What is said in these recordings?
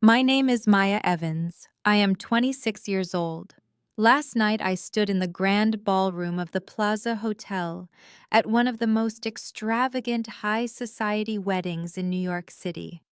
My name is Maya Evans. I am 26 years old. Last night I stood in the grand ballroom of the Plaza Hotel at one of the most extravagant high society weddings in New York City.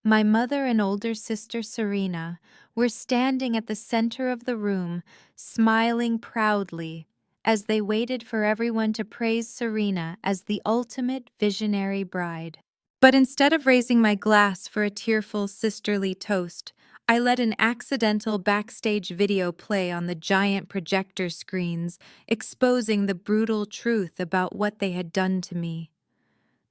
My mother and older sister Serena were standing at the center of the room, smiling proudly as they waited for everyone to praise Serena as the ultimate visionary bride. But instead of raising my glass for a tearful sisterly toast, I let an accidental backstage video play on the giant projector screens, exposing the brutal truth about what they had done to me.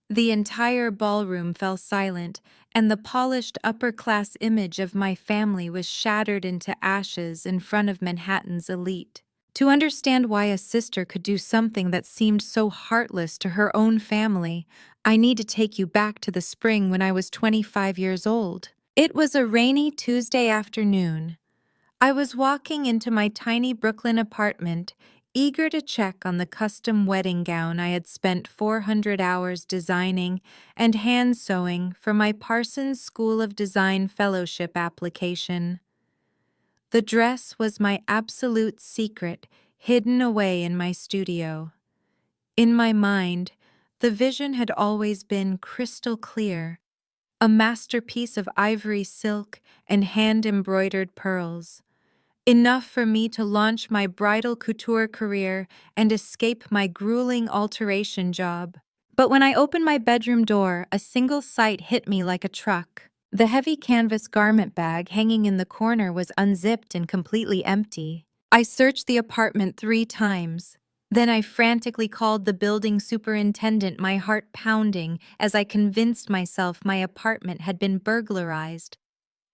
The entire ballroom fell silent, and the polished upper-class image of my family was shattered into ashes in front of Manhattan's elite. To understand why a sister could do something that seemed so heartless to her own family, I need to take you back to the spring when I was 25 years old. It was a rainy Tuesday afternoon. I was walking into my tiny Brooklyn apartment, eager to check on the custom wedding gown I had spent 400 hours designing and hand sewing for my Parsons School of Design fellowship application. The dress was my absolute secret, hidden away in my studio. In my mind, the vision had always been crystal clear, a masterpiece of ivory silk and hand-embroidered pearls. Enough for me to launch my bridal couture career and escape my grueling alteration job. But when I opened my bedroom door, a single sight hit me like a truck. The heavy canvas garment bag hanging in the corner was unzipped and completely empty. I searched the apartment 3 times. Then I frantically called the building superintendent, my heart pounding as I convinced myself my apartment had been burglarized.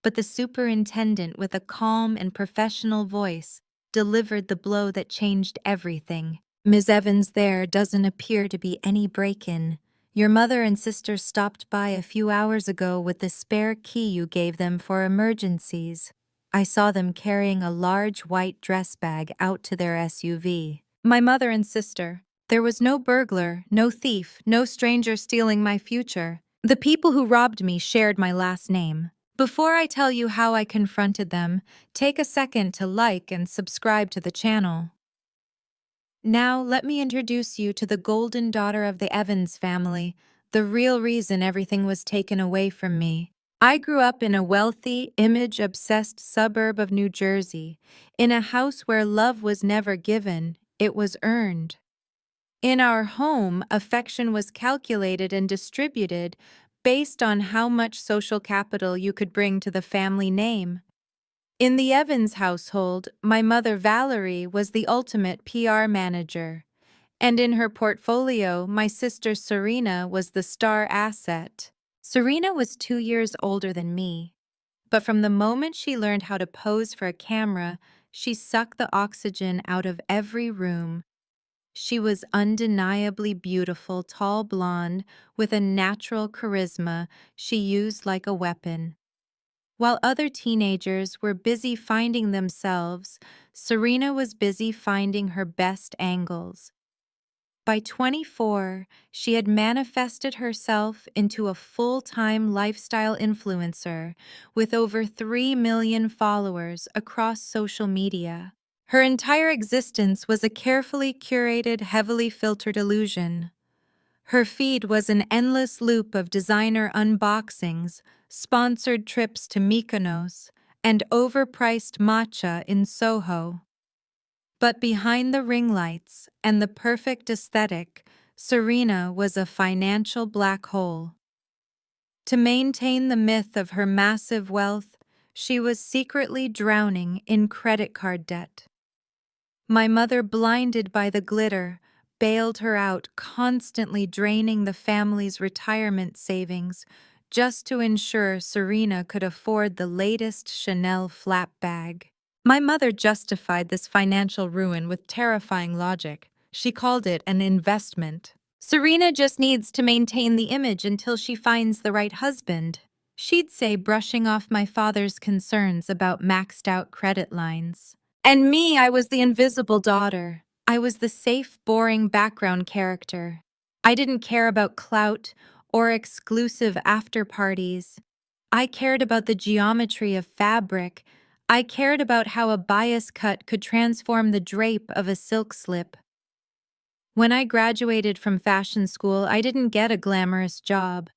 But the superintendent, with a calm and professional voice, delivered the blow that changed everything. "Ms. Evans, there doesn't appear to be any break-in. Your mother and sister stopped by a few hours ago with the spare key you gave them for emergencies. I saw them carrying a large white dress bag out to their SUV. My mother and sister. There was no burglar, no thief, no stranger stealing my future. The people who robbed me shared my last name. Before I tell you how I confronted them, take a second to like and subscribe to the channel. Now, let me introduce you to the golden daughter of the Evans family, the real reason everything was taken away from me. I grew up in a wealthy, image-obsessed suburb of New Jersey, in a house where love was never given, it was earned. In our home, affection was calculated and distributed based on how much social capital you could bring to the family name. In the Evans household, my mother Valerie was the ultimate PR manager, and in her portfolio, my sister Serena was the star asset. Serena was 2 years older than me, but from the moment she learned how to pose for a camera, she sucked the oxygen out of every room. She was undeniably beautiful, tall blonde, with a natural charisma she used like a weapon. While other teenagers were busy finding themselves, Serena was busy finding her best angles. By 24, she had manifested herself into a full-time lifestyle influencer with over 3 million followers across social media. Her entire existence was a carefully curated, heavily filtered illusion. Her feed was an endless loop of designer unboxings, sponsored trips to Mykonos, and overpriced matcha in Soho. But behind the ring lights and the perfect aesthetic, Serena was a financial black hole. To maintain the myth of her massive wealth, she was secretly drowning in credit card debt. My mother, blinded by the glitter, bailed her out, constantly draining the family's retirement savings just to ensure Serena could afford the latest Chanel flap bag. My mother justified this financial ruin with terrifying logic. She called it an investment. Serena just needs to maintain the image until she finds the right husband, she'd say, brushing off my father's concerns about maxed-out credit lines. And me, I was the invisible daughter. I was the safe, boring background character. I didn't care about clout or exclusive after parties. I cared about the geometry of fabric. I cared about how a bias cut could transform the drape of a silk slip. When I graduated from fashion school, I didn't get a glamorous job.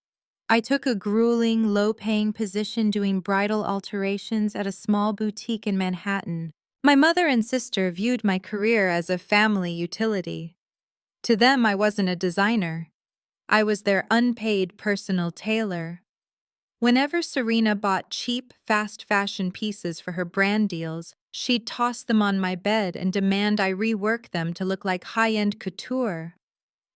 I took a grueling, low-paying position doing bridal alterations at a small boutique in Manhattan. My mother and sister viewed my career as a family utility. To them, I wasn't a designer. I was their unpaid personal tailor. Whenever Serena bought cheap, fast fashion pieces for her brand deals, she'd toss them on my bed and demand I rework them to look like high-end couture.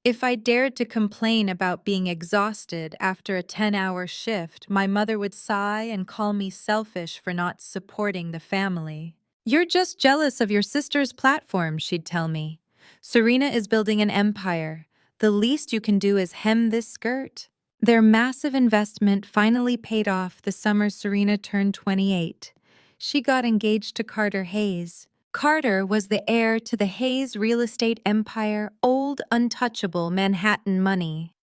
If I dared to complain about being exhausted after a 10-hour shift, my mother would sigh and call me selfish for not supporting the family. "You're just jealous of your sister's platform," she'd tell me. "Serena is building an empire. The least you can do is hem this skirt." Their massive investment finally paid off the summer Serena turned 28. She got engaged to Carter Hayes. Carter was the heir to the Hayes real estate empire, old, untouchable Manhattan money.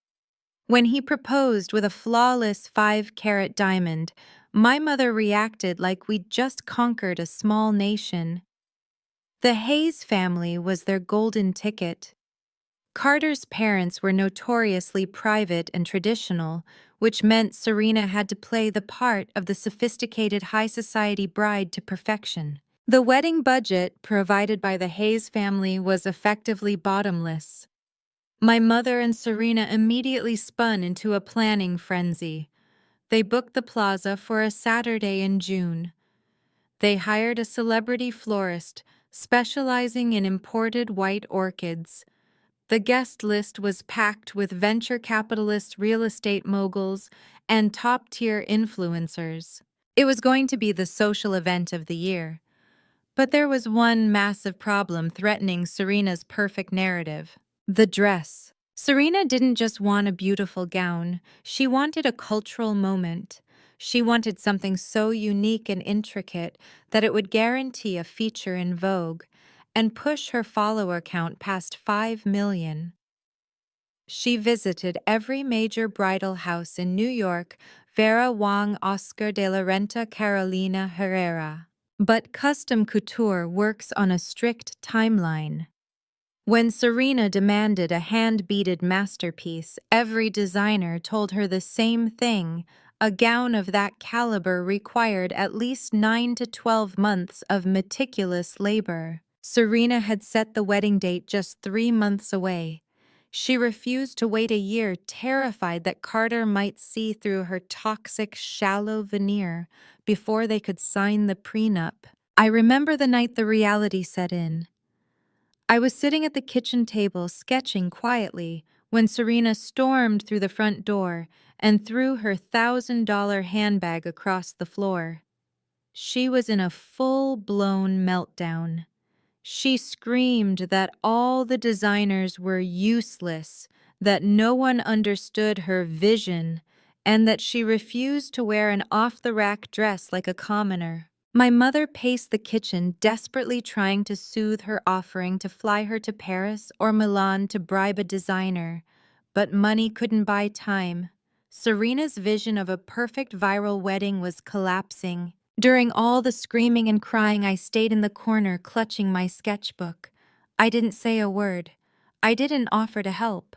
When he proposed with a flawless 5-carat diamond, my mother reacted like we'd just conquered a small nation. The Hayes family was their golden ticket. Carter's parents were notoriously private and traditional, which meant Serena had to play the part of the sophisticated high society bride to perfection. The wedding budget provided by the Hayes family was effectively bottomless. My mother and Serena immediately spun into a planning frenzy. They booked the plaza for a Saturday in June. They hired a celebrity florist specializing in imported white orchids. The guest list was packed with venture capitalists, real estate moguls, and top-tier influencers. It was going to be the social event of the year. But there was one massive problem threatening Serena's perfect narrative: the dress. Serena didn't just want a beautiful gown, she wanted a cultural moment. She wanted something so unique and intricate that it would guarantee a feature in Vogue and push her follower count past 5 million. She visited every major bridal house in New York: Vera Wang, Oscar de la Renta, Carolina Herrera. But custom couture works on a strict timeline. When Serena demanded a hand-beaded masterpiece, every designer told her the same thing: a gown of that caliber required at least 9 to 12 months of meticulous labor. Serena had set the wedding date just 3 months away. She refused to wait a year, terrified that Carter might see through her toxic, shallow veneer before they could sign the prenup. I remember the night the reality set in. I was sitting at the kitchen table sketching quietly when Serena stormed through the front door and threw her $1,000 handbag across the floor. She was in a full-blown meltdown. She screamed that all the designers were useless, that no one understood her vision, and that she refused to wear an off-the-rack dress like a commoner. My mother paced the kitchen, desperately trying to soothe her, offering to fly her to Paris or Milan to bribe a designer. But money couldn't buy time. Serena's vision of a perfect viral wedding was collapsing. During all the screaming and crying, I stayed in the corner clutching my sketchbook. I didn't say a word. I didn't offer to help.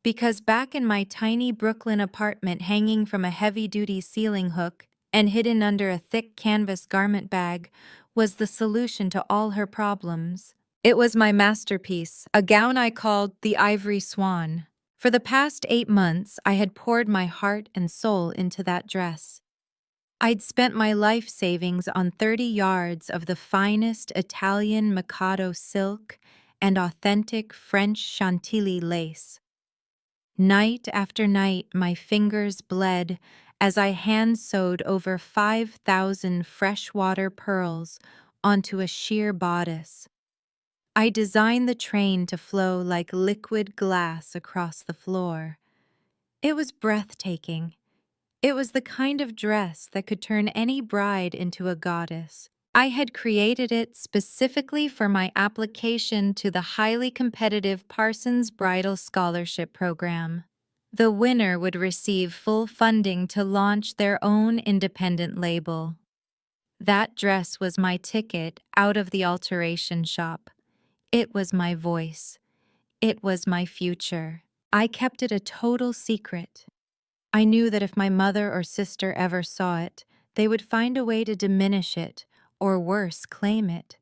Because back in my tiny Brooklyn apartment, hanging from a heavy-duty ceiling hook and hidden under a thick canvas garment bag, was the solution to all her problems. It was my masterpiece, a gown I called the Ivory Swan. For the past 8 months, I had poured my heart and soul into that dress. I'd spent my life savings on 30 yards of the finest Italian Mikado silk and authentic French Chantilly lace. Night after night, my fingers bled as I hand-sewed over 5,000 freshwater pearls onto a sheer bodice. I designed the train to flow like liquid glass across the floor. It was breathtaking. It was the kind of dress that could turn any bride into a goddess. I had created it specifically for my application to the highly competitive Parsons Bridal Scholarship Program. The winner would receive full funding to launch their own independent label. That dress was my ticket out of the alteration shop. It was my voice. It was my future. I kept it a total secret. I knew that if my mother or sister ever saw it, they would find a way to diminish it, or worse, claim it.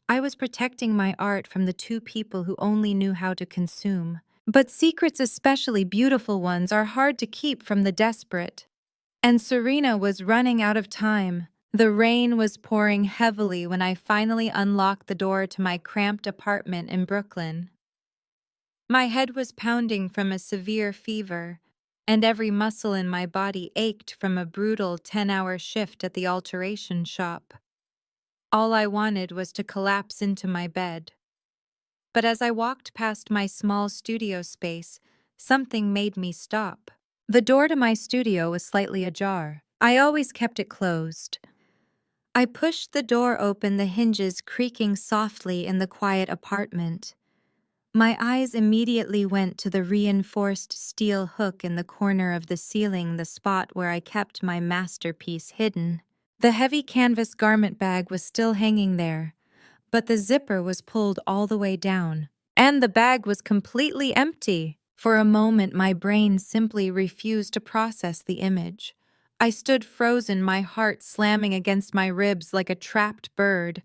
I was protecting my art from the two people who only knew how to consume. But secrets, especially beautiful ones, are hard to keep from the desperate. And Serena was running out of time. The rain was pouring heavily when I finally unlocked the door to my cramped apartment in Brooklyn. My head was pounding from a severe fever, and every muscle in my body ached from a brutal 10-hour shift at the alteration shop. All I wanted was to collapse into my bed. But as I walked past my small studio space, something made me stop. The door to my studio was slightly ajar. I always kept it closed. I pushed the door open, the hinges creaking softly in the quiet apartment. My eyes immediately went to the reinforced steel hook in the corner of the ceiling, the spot where I kept my masterpiece hidden. The heavy canvas garment bag was still hanging there, but the zipper was pulled all the way down, and the bag was completely empty. For a moment, my brain simply refused to process the image. I stood frozen, my heart slamming against my ribs like a trapped bird.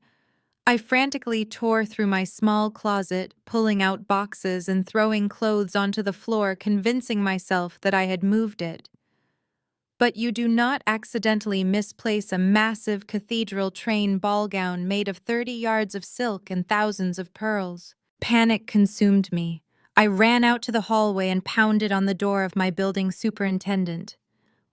I frantically tore through my small closet, pulling out boxes and throwing clothes onto the floor, convincing myself that I had moved it. But you do not accidentally misplace a massive cathedral train ball gown made of 30 yards of silk and thousands of pearls. Panic consumed me. I ran out to the hallway and pounded on the door of my building superintendent.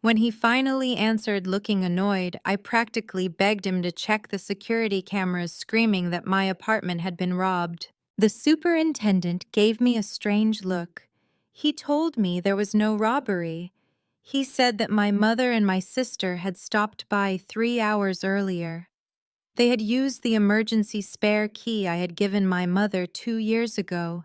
When he finally answered, looking annoyed, I practically begged him to check the security cameras, screaming that my apartment had been robbed. The superintendent gave me a strange look. He told me there was no robbery. He said that my mother and my sister had stopped by 3 hours earlier. They had used the emergency spare key I had given my mother 2 years ago.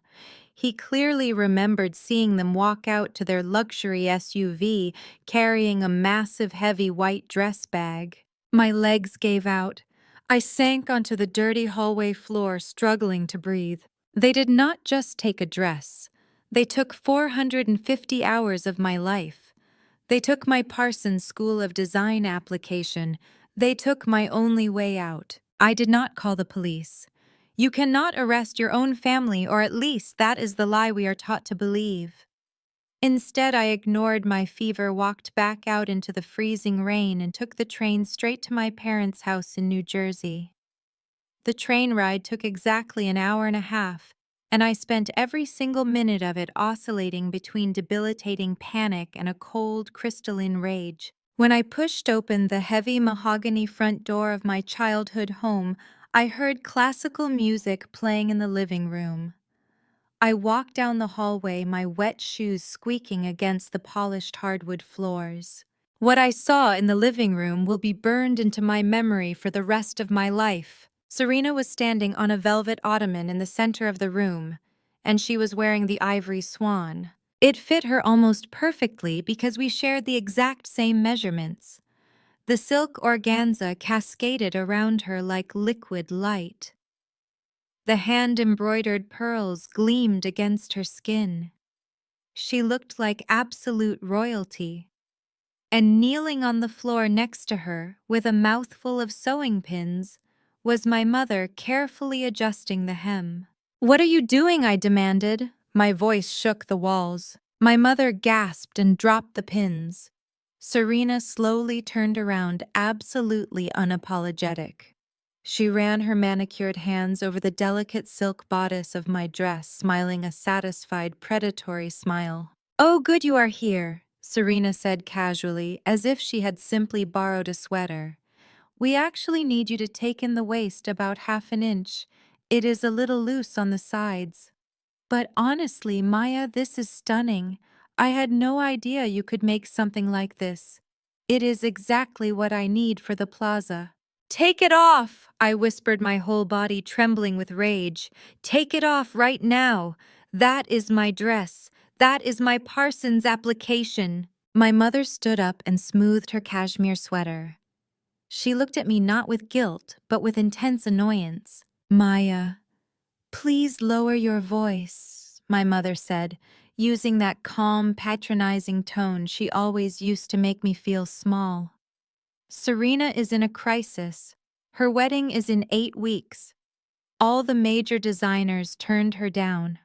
He clearly remembered seeing them walk out to their luxury SUV, carrying a massive heavy white dress bag. My legs gave out. I sank onto the dirty hallway floor, struggling to breathe. They did not just take a dress. They took 450 hours of my life. They took my Parsons School of Design application. They took my only way out. I did not call the police. You cannot arrest your own family, or at least that is the lie we are taught to believe. Instead, I ignored my fever, walked back out into the freezing rain, and took the train straight to my parents' house in New Jersey. The train ride took exactly an hour and a half, and I spent every single minute of it oscillating between debilitating panic and a cold, crystalline rage. When I pushed open the heavy mahogany front door of my childhood home, I heard classical music playing in the living room. I walked down the hallway, my wet shoes squeaking against the polished hardwood floors. What I saw in the living room will be burned into my memory for the rest of my life. Serena was standing on a velvet ottoman in the center of the room, and she was wearing the ivory swan. It fit her almost perfectly because we shared the exact same measurements. The silk organza cascaded around her like liquid light. The hand-embroidered pearls gleamed against her skin. She looked like absolute royalty. And kneeling on the floor next to her, with a mouthful of sewing pins, was my mother carefully adjusting the hem. "What are you doing?" I demanded. My voice shook the walls. My mother gasped and dropped the pins. Serena slowly turned around, absolutely unapologetic. She ran her manicured hands over the delicate silk bodice of my dress, smiling a satisfied, predatory smile. "Oh, good you are here," Serena said casually, as if she had simply borrowed a sweater. "We actually need you to take in the waist about 1/2 inch. It is a little loose on the sides." "But honestly, Maya, this is stunning. I had no idea you could make something like this. It is exactly what I need for the plaza." "Take it off!" I whispered, my whole body trembling with rage. "Take it off right now! That is my dress. That is my Parsons application. My mother stood up and smoothed her cashmere sweater. She looked at me not with guilt, but with intense annoyance. Maya, please lower your voice, my mother said, using that calm, patronizing tone she always used to make me feel small. Serena is in a crisis. Her wedding is in 8 weeks. All the major designers turned her down.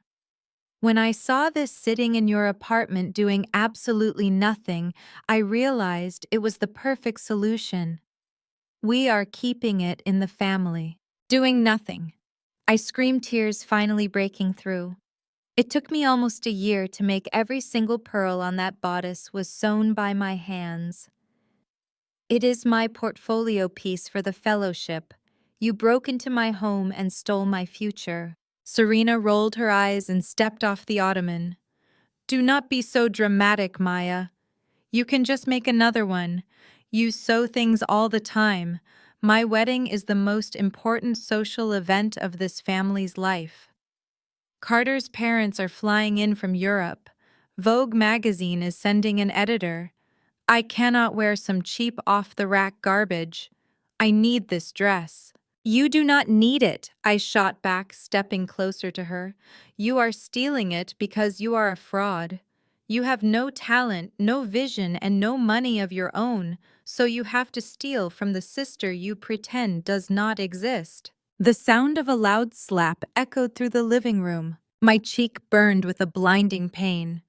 When I saw this sitting in your apartment doing absolutely nothing, I realized it was the perfect solution. We are keeping it in the family. Doing nothing. I screamed, tears finally breaking through. It took me almost a year to make every single pearl on that bodice was sewn by my hands. It is my portfolio piece for the fellowship. You broke into my home and stole my future. Serena rolled her eyes and stepped off the ottoman. Do not be so dramatic, Maya. You can just make another one. You sew things all the time. My wedding is the most important social event of this family's life. Carter's parents are flying in from Europe. Vogue magazine is sending an editor. I cannot wear some cheap off-the-rack garbage. I need this dress. You do not need it, I shot back, stepping closer to her. You are stealing it because you are a fraud. You have no talent, no vision, and no money of your own, so you have to steal from the sister you pretend does not exist. The sound of a loud slap echoed through the living room. My cheek burned with a blinding pain.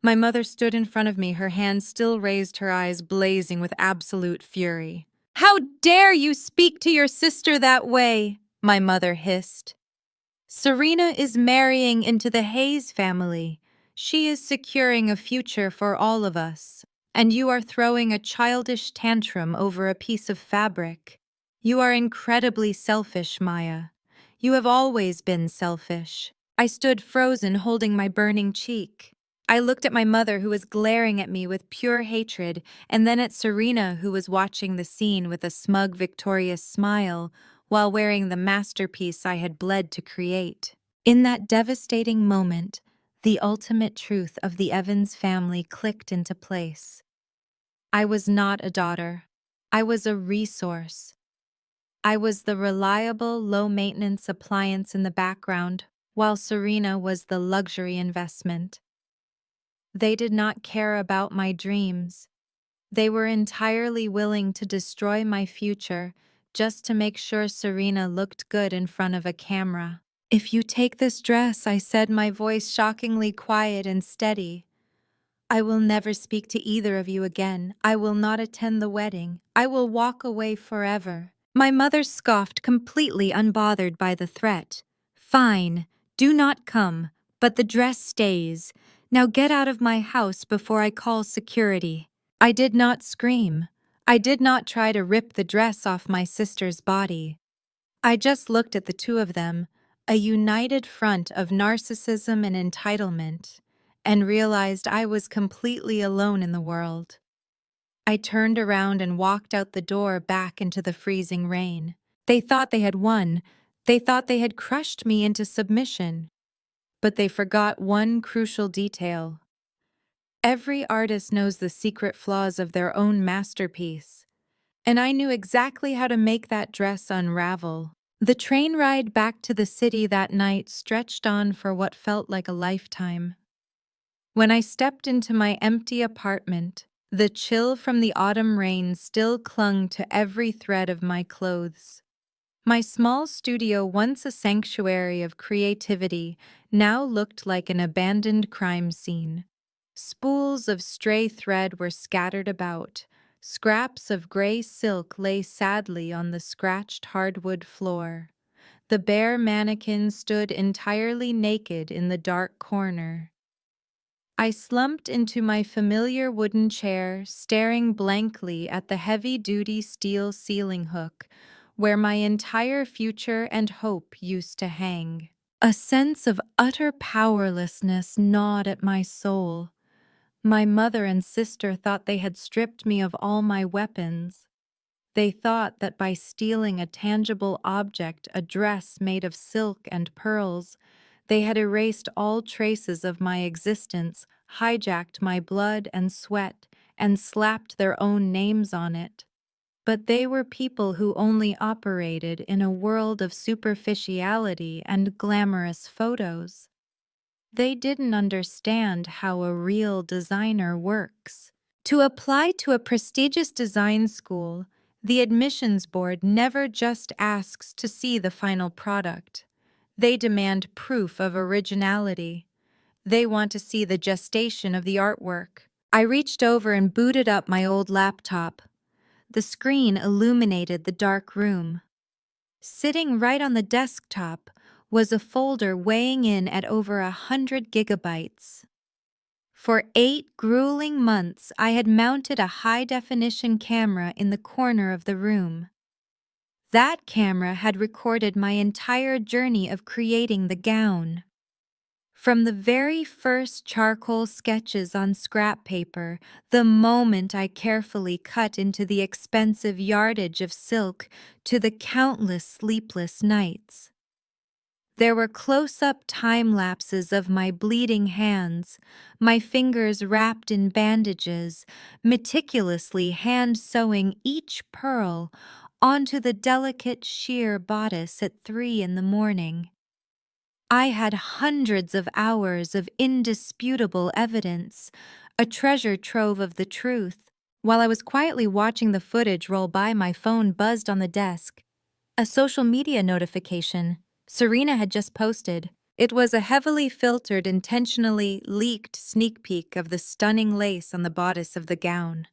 My mother stood in front of me, her hands still raised, her eyes blazing with absolute fury. How dare you speak to your sister that way? My mother hissed. Serena is marrying into the Hayes family. She is securing a future for all of us. And you are throwing a childish tantrum over a piece of fabric. You are incredibly selfish, Maya. You have always been selfish. I stood frozen, holding my burning cheek. I looked at my mother, who was glaring at me with pure hatred, and then at Serena, who was watching the scene with a smug, victorious smile while wearing the masterpiece I had bled to create. In that devastating moment, the ultimate truth of the Evans family clicked into place. I was not a daughter. I was a resource. I was the reliable, low-maintenance appliance in the background, while Serena was the luxury investment. They did not care about my dreams. They were entirely willing to destroy my future just to make sure Serena looked good in front of a camera. If you take this dress, I said, my voice shockingly quiet and steady, I will never speak to either of you again. I will not attend the wedding. I will walk away forever. My mother scoffed, completely unbothered by the threat. Fine, do not come, but the dress stays. Now get out of my house before I call security. I did not scream. I did not try to rip the dress off my sister's body. I just looked at the two of them, a united front of narcissism and entitlement, and realized I was completely alone in the world. I turned around and walked out the door back into the freezing rain. They thought they had won. They thought they had crushed me into submission. But they forgot one crucial detail. Every artist knows the secret flaws of their own masterpiece, and I knew exactly how to make that dress unravel. The train ride back to the city that night stretched on for what felt like a lifetime. When I stepped into my empty apartment, the chill from the autumn rain still clung to every thread of my clothes. My small studio, once a sanctuary of creativity, now looked like an abandoned crime scene. Spools of stray thread were scattered about. Scraps of gray silk lay sadly on the scratched hardwood floor. The bare mannequin stood entirely naked in the dark corner. I slumped into my familiar wooden chair, staring blankly at the heavy-duty steel ceiling hook, where my entire future and hope used to hang. A sense of utter powerlessness gnawed at my soul. My mother and sister thought they had stripped me of all my weapons. They thought that by stealing a tangible object, a dress made of silk and pearls, They had erased all traces of my existence, hijacked my blood and sweat, and slapped their own names on it. But they were people who only operated in a world of superficiality and glamorous photos. They didn't understand how a real designer works. To apply to a prestigious design school, the admissions board never just asks to see the final product. They demand proof of originality. They want to see the gestation of the artwork. I reached over and booted up my old laptop. The screen illuminated the dark room. Sitting right on the desktop was a folder weighing in at over 100 gigabytes. For 8 grueling months, I had mounted a high-definition camera in the corner of the room. That camera had recorded my entire journey of creating the gown. From the very first charcoal sketches on scrap paper, the moment I carefully cut into the expensive yardage of silk, to the countless sleepless nights. There were close-up time lapses of my bleeding hands, my fingers wrapped in bandages, meticulously hand-sewing each pearl onto the delicate sheer bodice at 3 in the morning. I had hundreds of hours of indisputable evidence, a treasure trove of the truth. While I was quietly watching the footage roll by, my phone buzzed on the desk. A social media notification. Serena had just posted. It was a heavily filtered, intentionally leaked sneak peek of the stunning lace on the bodice of the gown.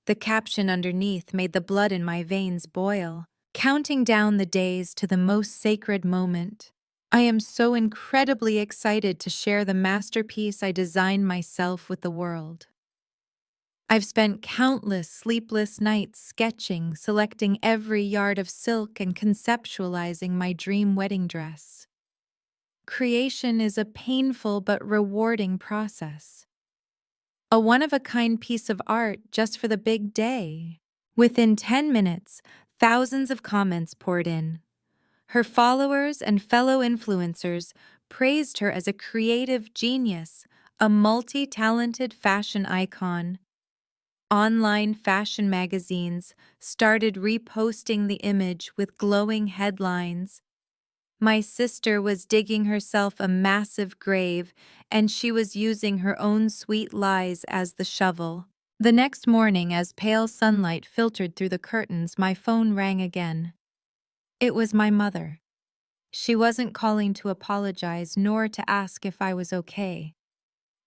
The caption underneath made the blood in my veins boil, counting down the days to the most sacred moment. I am so incredibly excited to share the masterpiece I designed myself with the world. I've spent countless sleepless nights sketching, selecting every yard of silk, and conceptualizing my dream wedding dress. Creation is a painful but rewarding process. A one-of-a-kind piece of art just for the big day. Within 10 minutes, thousands of comments poured in. Her followers and fellow influencers praised her as a creative genius, a multi-talented fashion icon. Online fashion magazines started reposting the image with glowing headlines. My sister was digging herself a massive grave, and she was using her own sweet lies as the shovel. The next morning, as pale sunlight filtered through the curtains, my phone rang again. It was my mother. She wasn't calling to apologize nor to ask if I was okay.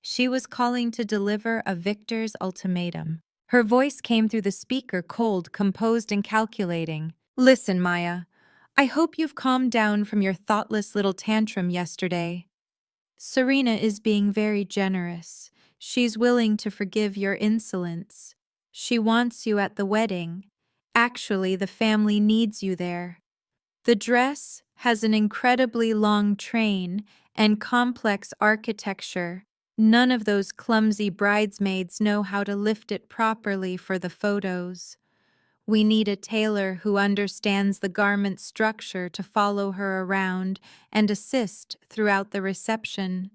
She was calling to deliver a victor's ultimatum. Her voice came through the speaker, cold, composed, and calculating. "Listen, Maya. I hope you've calmed down from your thoughtless little tantrum yesterday. Serena is being very generous. She's willing to forgive your insolence. She wants you at the wedding. Actually, the family needs you there. The dress has an incredibly long train and complex architecture. None of those clumsy bridesmaids know how to lift it properly for the photos. We need a tailor who understands the garment structure to follow her around and assist throughout the reception.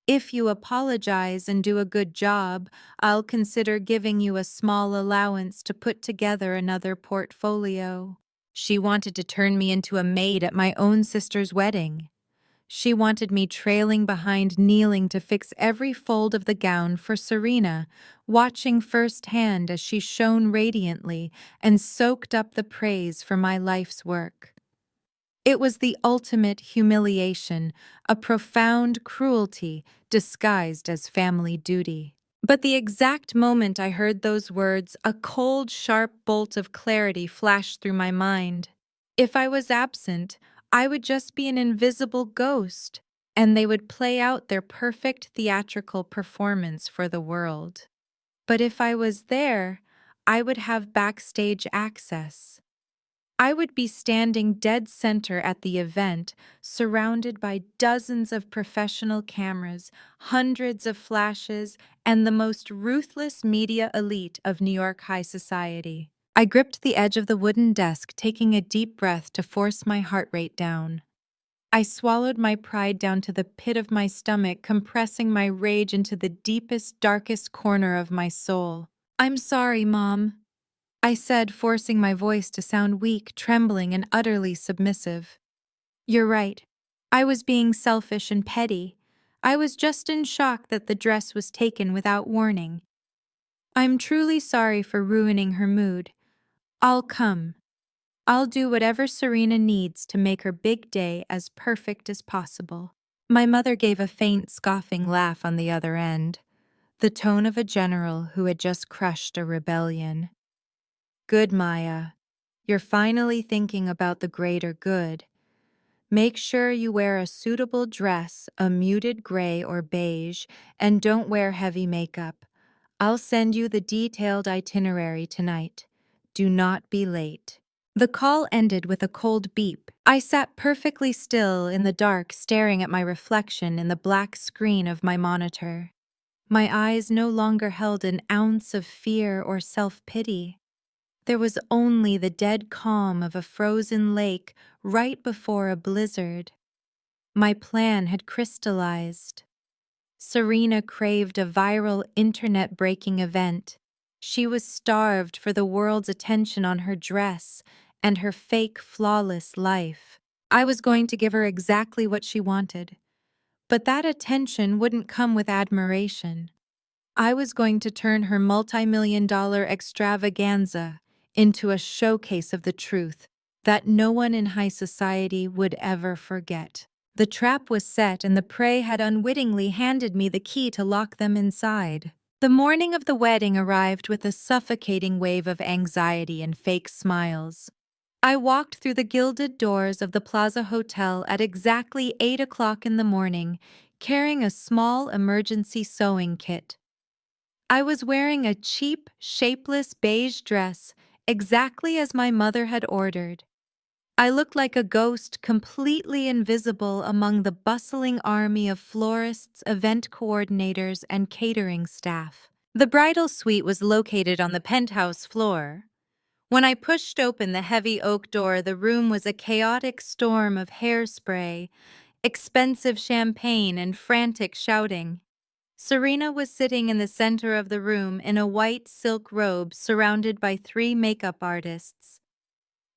If you apologize and do a good job, I'll consider giving you a small allowance to put together another portfolio." She wanted to turn me into a maid at my own sister's wedding. She wanted me trailing behind, kneeling to fix every fold of the gown for Serena, watching firsthand as she shone radiantly and soaked up the praise for my life's work. It was the ultimate humiliation, a profound cruelty disguised as family duty. But the exact moment I heard those words, a cold, sharp bolt of clarity flashed through my mind. If I was absent, I would just be an invisible ghost, and they would play out their perfect theatrical performance for the world. But if I was there, I would have backstage access. I would be standing dead center at the event, surrounded by dozens of professional cameras, hundreds of flashes, and the most ruthless media elite of New York high society. I gripped the edge of the wooden desk, taking a deep breath to force my heart rate down. I swallowed my pride down to the pit of my stomach, compressing my rage into the deepest, darkest corner of my soul. "I'm sorry, Mom," I said, forcing my voice to sound weak, trembling, and utterly submissive. "You're right. I was being selfish and petty. I was just in shock that the dress was taken without warning. I'm truly sorry for ruining her mood. I'll come. I'll do whatever Serena needs to make her big day as perfect as possible." My mother gave a faint, scoffing laugh on the other end, the tone of a general who had just crushed a rebellion. "Good, Maya. You're finally thinking about the greater good. Make sure you wear a suitable dress, a muted gray or beige, and don't wear heavy makeup. I'll send you the detailed itinerary tonight. Do not be late." The call ended with a cold beep. I sat perfectly still in the dark, staring at my reflection in the black screen of my monitor. My eyes no longer held an ounce of fear or self-pity. There was only the dead calm of a frozen lake right before a blizzard. My plan had crystallized. Serena craved a viral internet-breaking event. She was starved for the world's attention on her dress and her fake, flawless life. I was going to give her exactly what she wanted, but that attention wouldn't come with admiration. I was going to turn her multi-million-dollar extravaganza into a showcase of the truth that no one in high society would ever forget. The trap was set, and the prey had unwittingly handed me the key to lock them inside. The morning of the wedding arrived with a suffocating wave of anxiety and fake smiles. I walked through the gilded doors of the Plaza Hotel at exactly 8 o'clock in the morning, carrying a small emergency sewing kit. I was wearing a cheap, shapeless beige dress, exactly as my mother had ordered. I looked like a ghost, completely invisible among the bustling army of florists, event coordinators, and catering staff. The bridal suite was located on the penthouse floor. When I pushed open the heavy oak door, the room was a chaotic storm of hairspray, expensive champagne, and frantic shouting. Serena was sitting in the center of the room in a white silk robe surrounded by 3 makeup artists.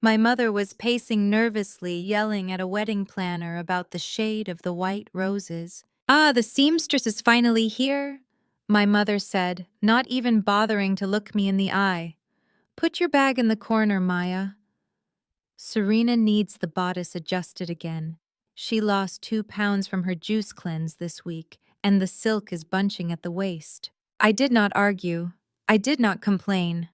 My mother was pacing nervously, yelling at a wedding planner about the shade of the white roses. "Ah, the seamstress is finally here," my mother said, not even bothering to look me in the eye. "Put your bag in the corner, Maya." Serena needs the bodice adjusted again. She lost 2 pounds from her juice cleanse this week, and the silk is bunching at the waist. I did not argue. I did not complain.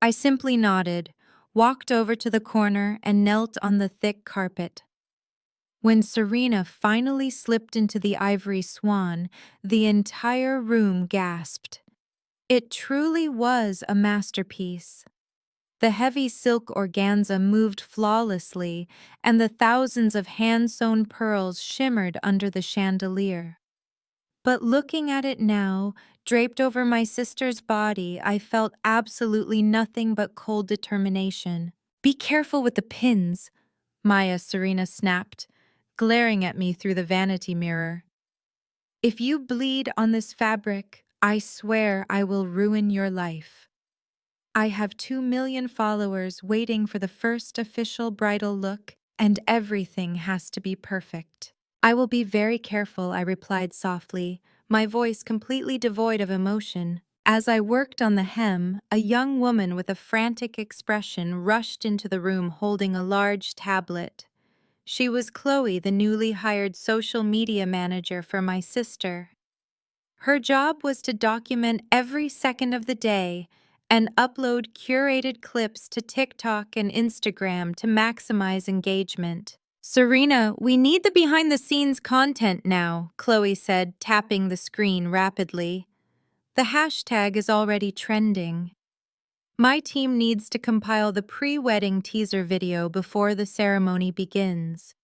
I simply nodded, walked over to the corner, and knelt on the thick carpet. When Serena finally slipped into the ivory swan, the entire room gasped. It truly was a masterpiece. The heavy silk organza moved flawlessly, and the thousands of hand-sewn pearls shimmered under the chandelier. But looking at it now, draped over my sister's body, I felt absolutely nothing but cold determination. "Be careful with the pins," Serena snapped, glaring at me through the vanity mirror. "If you bleed on this fabric, I swear I will ruin your life." I have 2 million followers waiting for the first official bridal look, and everything has to be perfect. "I will be very careful," I replied softly, my voice completely devoid of emotion. As I worked on the hem, a young woman with a frantic expression rushed into the room holding a large tablet. She was Chloe, the newly hired social media manager for my sister. Her job was to document every second of the day and upload curated clips to TikTok and Instagram to maximize engagement. "Serena, we need the behind-the-scenes content now," Chloe said, tapping the screen rapidly. "The hashtag is already trending. My team needs to compile the pre-wedding teaser video before the ceremony begins.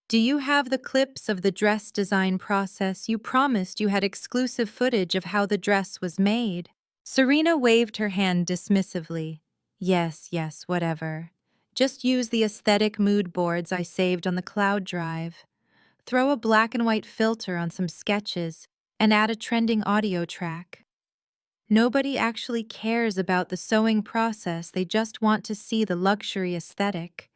Do you have the clips of the dress design process? You promised you had exclusive footage of how the dress was made." Serena waved her hand dismissively. Yes, whatever. Just use the aesthetic mood boards I saved on the cloud drive. Throw a black and white filter on some sketches and add a trending audio track. Nobody actually cares about the sewing process, they just want to see the luxury aesthetic.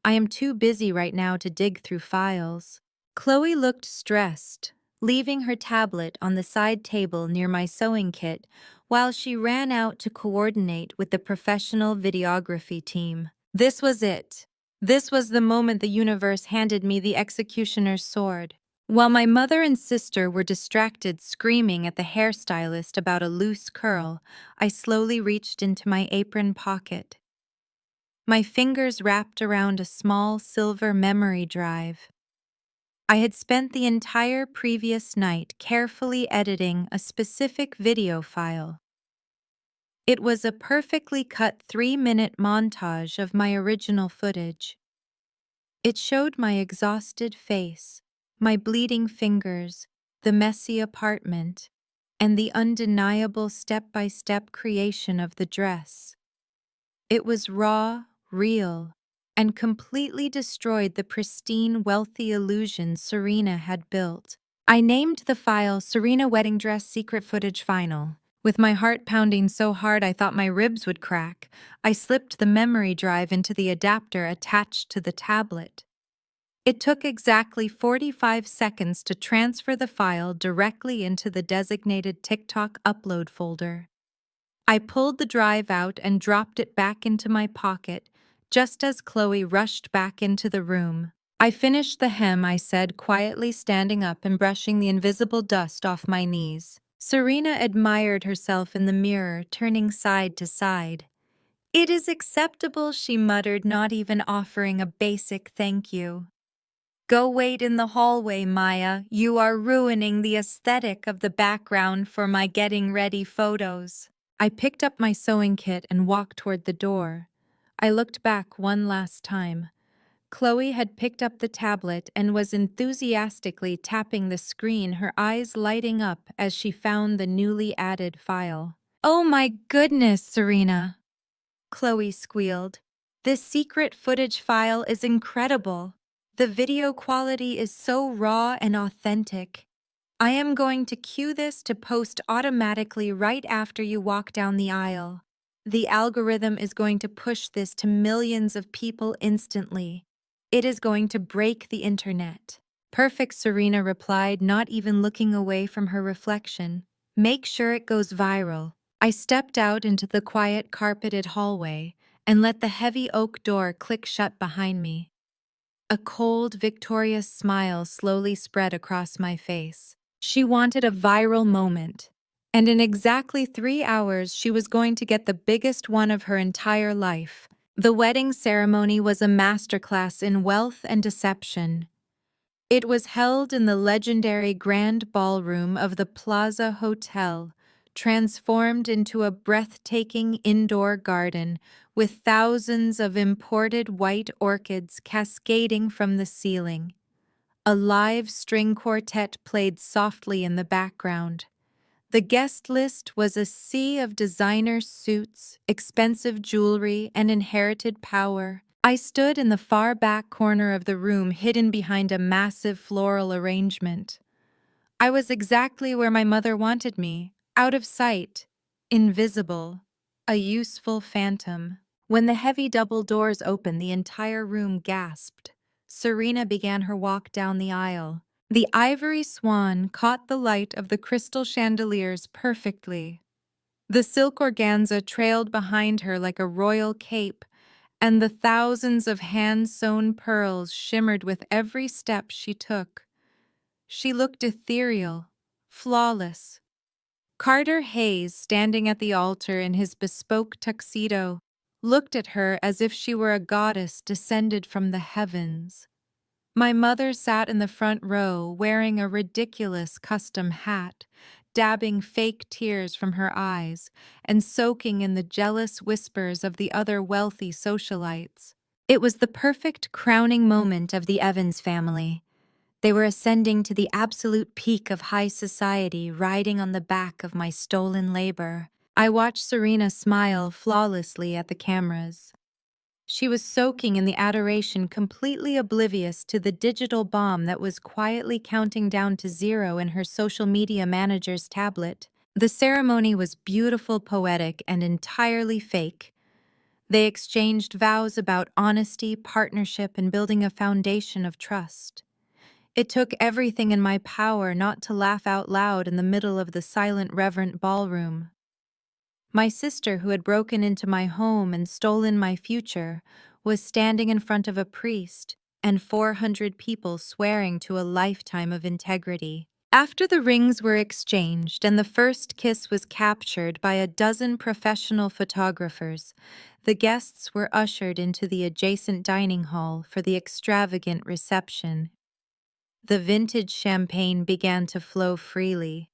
I am too busy right now to dig through files. Chloe looked stressed, leaving her tablet on the side table near my sewing kit while she ran out to coordinate with the professional videography team. This was it. This was the moment the universe handed me the executioner's sword. While my mother and sister were distracted screaming at the hairstylist about a loose curl, I slowly reached into my apron pocket. My fingers wrapped around a small silver memory drive. I had spent the entire previous night carefully editing a specific video file. It was a perfectly cut 3-minute montage of my original footage. It showed my exhausted face, my bleeding fingers, the messy apartment, and the undeniable step-by-step creation of the dress. It was raw, real, and completely destroyed the pristine, wealthy illusion Serena had built. I named the file Serena Wedding Dress Secret Footage Final. With my heart pounding so hard I thought my ribs would crack, I slipped the memory drive into the adapter attached to the tablet. It took exactly 45 seconds to transfer the file directly into the designated TikTok upload folder. I pulled the drive out and dropped it back into my pocket, just as Chloe rushed back into the room. I finished the hem, I said, quietly standing up and brushing the invisible dust off my knees. Serena admired herself in the mirror, turning side to side. "It is acceptable," she muttered, not even offering a basic thank you. "Go wait in the hallway, Maya. You are ruining the aesthetic of the background for my getting ready photos." I picked up my sewing kit and walked toward the door. I looked back one last time. Chloe had picked up the tablet and was enthusiastically tapping the screen, her eyes lighting up as she found the newly added file. "Oh my goodness, Serena," Chloe squealed. "This secret footage file is incredible. The video quality is so raw and authentic. I am going to cue this to post automatically right after you walk down the aisle. The algorithm is going to push this to millions of people instantly. It is going to break the internet." "Perfect," Serena replied, not even looking away from her reflection. "Make sure it goes viral." I stepped out into the quiet carpeted hallway and let the heavy oak door click shut behind me. A cold, victorious smile slowly spread across my face. She wanted a viral moment, and in exactly 3 hours she was going to get the biggest one of her entire life. The wedding ceremony was a masterclass in wealth and deception. It was held in the legendary Grand Ballroom of the Plaza Hotel, transformed into a breathtaking indoor garden with thousands of imported white orchids cascading from the ceiling. A live string quartet played softly in the background. The guest list was a sea of designer suits, expensive jewelry, and inherited power. I stood in the far back corner of the room, hidden behind a massive floral arrangement. I was exactly where my mother wanted me, out of sight, invisible, a useful phantom. When the heavy double doors opened, the entire room gasped. Serena began her walk down the aisle. The ivory swan caught the light of the crystal chandeliers perfectly. The silk organza trailed behind her like a royal cape, and the thousands of hand-sewn pearls shimmered with every step she took. She looked ethereal, flawless. Clara Hayes, standing at the altar in his bespoke tuxedo, looked at her as if she were a goddess descended from the heavens. My mother sat in the front row, wearing a ridiculous custom hat, dabbing fake tears from her eyes and soaking in the jealous whispers of the other wealthy socialites. It was the perfect crowning moment of the Evans family. They were ascending to the absolute peak of high society, riding on the back of my stolen labor. I watched Serena smile flawlessly at the cameras. She was soaking in the adoration, completely oblivious to the digital bomb that was quietly counting down to zero in her social media manager's tablet. The ceremony was beautiful, poetic, and entirely fake. They exchanged vows about honesty, partnership, and building a foundation of trust. It took everything in my power not to laugh out loud in the middle of the silent, reverent ballroom. My sister, who had broken into my home and stolen my future, was standing in front of a priest and 400 people swearing to a lifetime of integrity. After the rings were exchanged and the first kiss was captured by a dozen professional photographers, the guests were ushered into the adjacent dining hall for the extravagant reception. The vintage champagne began to flow freely.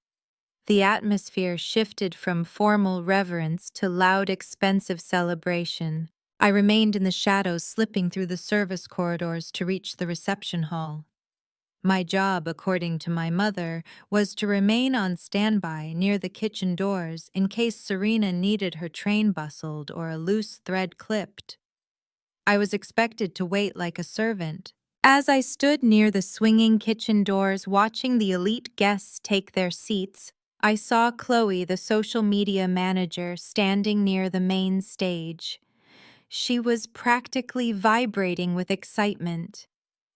The atmosphere shifted from formal reverence to loud, expensive celebration. I remained in the shadows, slipping through the service corridors to reach the reception hall. My job, according to my mother, was to remain on standby near the kitchen doors in case Serena needed her train bustled or a loose thread clipped. I was expected to wait like a servant. As I stood near the swinging kitchen doors watching the elite guests take their seats, I saw Chloe, the social media manager, standing near the main stage. She was practically vibrating with excitement.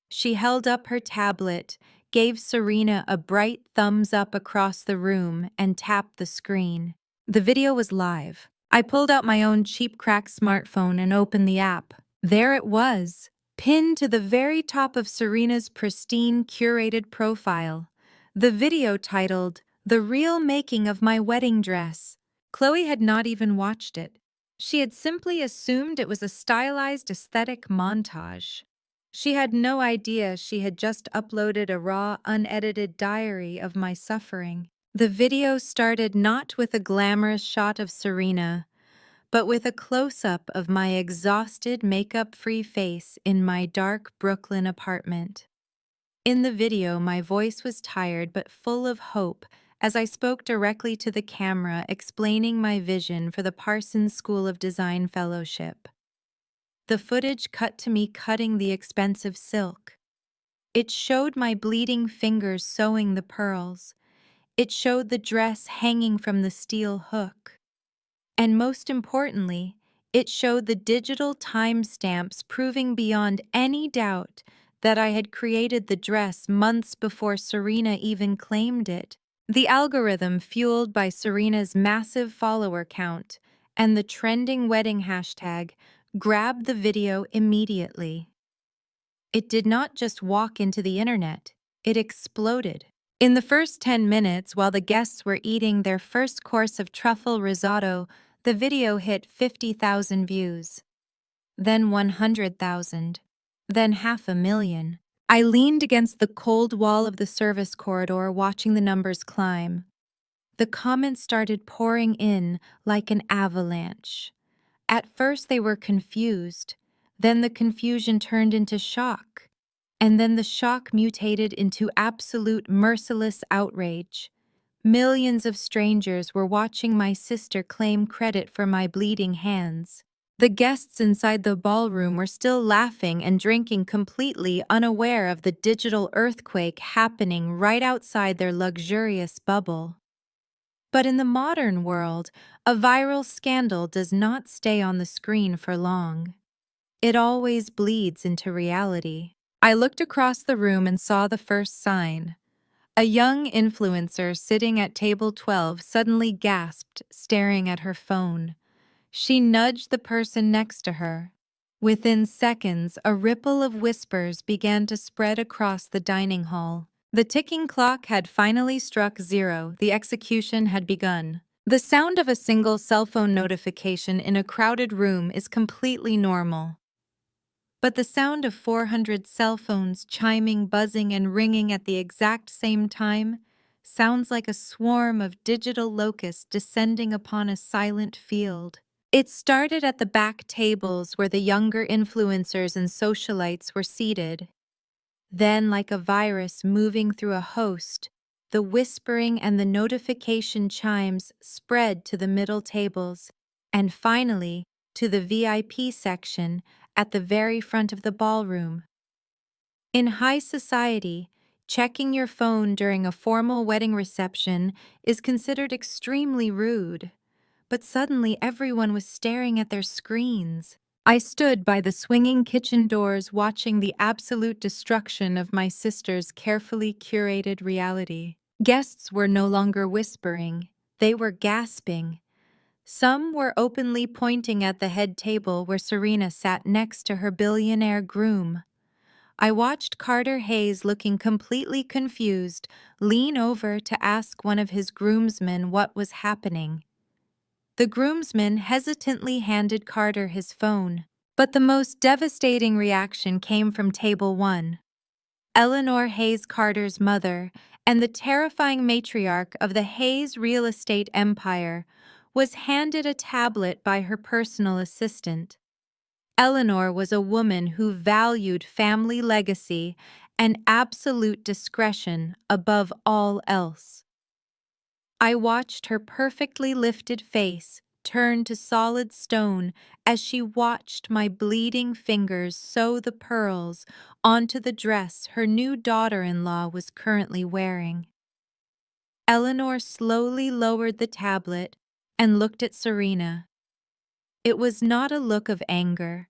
She held up her tablet, gave Serena a bright thumbs up across the room, and tapped the screen. The video was live. I pulled out my own cheap crack smartphone and opened the app. There it was, pinned to the very top of Serena's pristine, curated profile. The video titled, "The Real Making of My Wedding Dress." Chloe had not even watched it. She had simply assumed it was a stylized aesthetic montage. She had no idea she had just uploaded a raw, unedited diary of my suffering. The video started not with a glamorous shot of Serena, but with a close-up of my exhausted, makeup-free face in my dark Brooklyn apartment. In the video, my voice was tired but full of hope as I spoke directly to the camera, explaining my vision for the Parsons School of Design Fellowship. The footage cut to me cutting the expensive silk. It showed my bleeding fingers sewing the pearls. It showed the dress hanging from the steel hook. And most importantly, it showed the digital timestamps proving beyond any doubt that I had created the dress months before Serena even claimed it. The algorithm, fueled by Serena's massive follower count and the trending wedding hashtag, grabbed the video immediately. It did not just walk into the internet, it exploded. In the first 10 minutes, while the guests were eating their first course of truffle risotto, the video hit 50,000 views, then 100,000, then 500,000. I leaned against the cold wall of the service corridor, watching the numbers climb. The comments started pouring in like an avalanche. At first they were confused, then the confusion turned into shock, and then the shock mutated into absolute merciless outrage. Millions of strangers were watching my sister claim credit for my bleeding hands. The guests inside the ballroom were still laughing and drinking, completely unaware of the digital earthquake happening right outside their luxurious bubble. But in the modern world, a viral scandal does not stay on the screen for long. It always bleeds into reality. I looked across the room and saw the first sign. A young influencer sitting at table 12 suddenly gasped, staring at her phone. She nudged the person next to her. Within seconds, a ripple of whispers began to spread across the dining hall. The ticking clock had finally struck zero. The execution had begun. The sound of a single cell phone notification in a crowded room is completely normal. But the sound of 400 cell phones chiming, buzzing, and ringing at the exact same time sounds like a swarm of digital locusts descending upon a silent field. It started at the back tables where the younger influencers and socialites were seated. Then, like a virus moving through a host, the whispering and the notification chimes spread to the middle tables, and finally to the VIP section at the very front of the ballroom. In high society, checking your phone during a formal wedding reception is considered extremely rude. But suddenly everyone was staring at their screens. I stood by the swinging kitchen doors watching the absolute destruction of my sister's carefully curated reality. Guests were no longer whispering, they were gasping. Some were openly pointing at the head table where Serena sat next to her billionaire groom. I watched Carter Hayes, looking completely confused, lean over to ask one of his groomsmen what was happening. The groomsman hesitantly handed Carter his phone. But the most devastating reaction came from Table 1. Eleanor Hayes Carter's mother, and the terrifying matriarch of the Hayes real estate empire, was handed a tablet by her personal assistant. Eleanor was a woman who valued family legacy and absolute discretion above all else. I watched her perfectly lifted face turn to solid stone as she watched my bleeding fingers sew the pearls onto the dress her new daughter-in-law was currently wearing. Eleanor slowly lowered the tablet and looked at Serena. It was not a look of anger.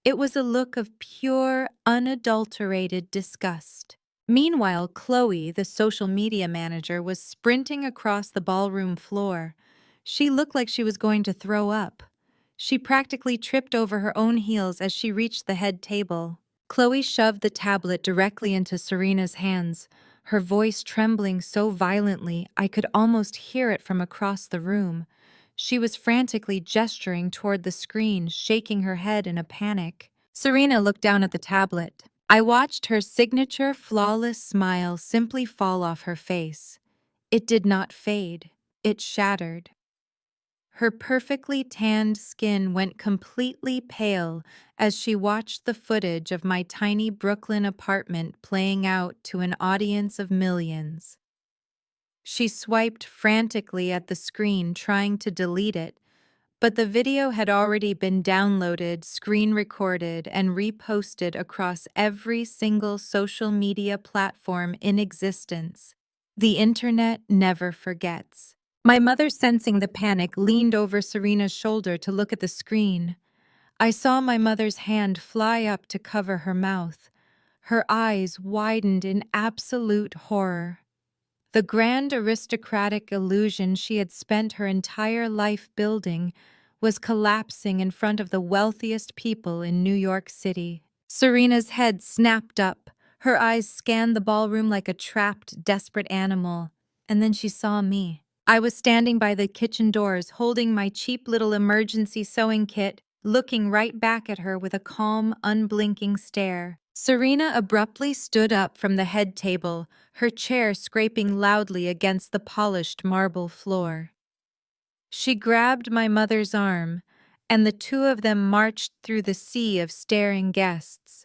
It was a look of pure, unadulterated disgust. Meanwhile, Chloe, the social media manager, was sprinting across the ballroom floor. She looked like she was going to throw up. She practically tripped over her own heels as she reached the head table. Chloe shoved the tablet directly into Serena's hands, her voice trembling so violently I could almost hear it from across the room. She was frantically gesturing toward the screen, shaking her head in a panic. Serena looked down at the tablet. I watched her signature flawless smile simply fall off her face. It did not fade. It shattered. Her perfectly tanned skin went completely pale as she watched the footage of my tiny Brooklyn apartment playing out to an audience of millions. She swiped frantically at the screen, trying to delete it, but the video had already been downloaded, screen recorded, and reposted across every single social media platform in existence. The internet never forgets. My mother, sensing the panic, leaned over Serena's shoulder to look at the screen. I saw my mother's hand fly up to cover her mouth. Her eyes widened in absolute horror. The grand aristocratic illusion she had spent her entire life building was collapsing in front of the wealthiest people in New York City. Serena's head snapped up. Her eyes scanned the ballroom like a trapped, desperate animal. And then she saw me. I was standing by the kitchen doors, holding my cheap little emergency sewing kit, looking right back at her with a calm, unblinking stare. Serena abruptly stood up from the head table, her chair scraping loudly against the polished marble floor. She grabbed my mother's arm, and the two of them marched through the sea of staring guests.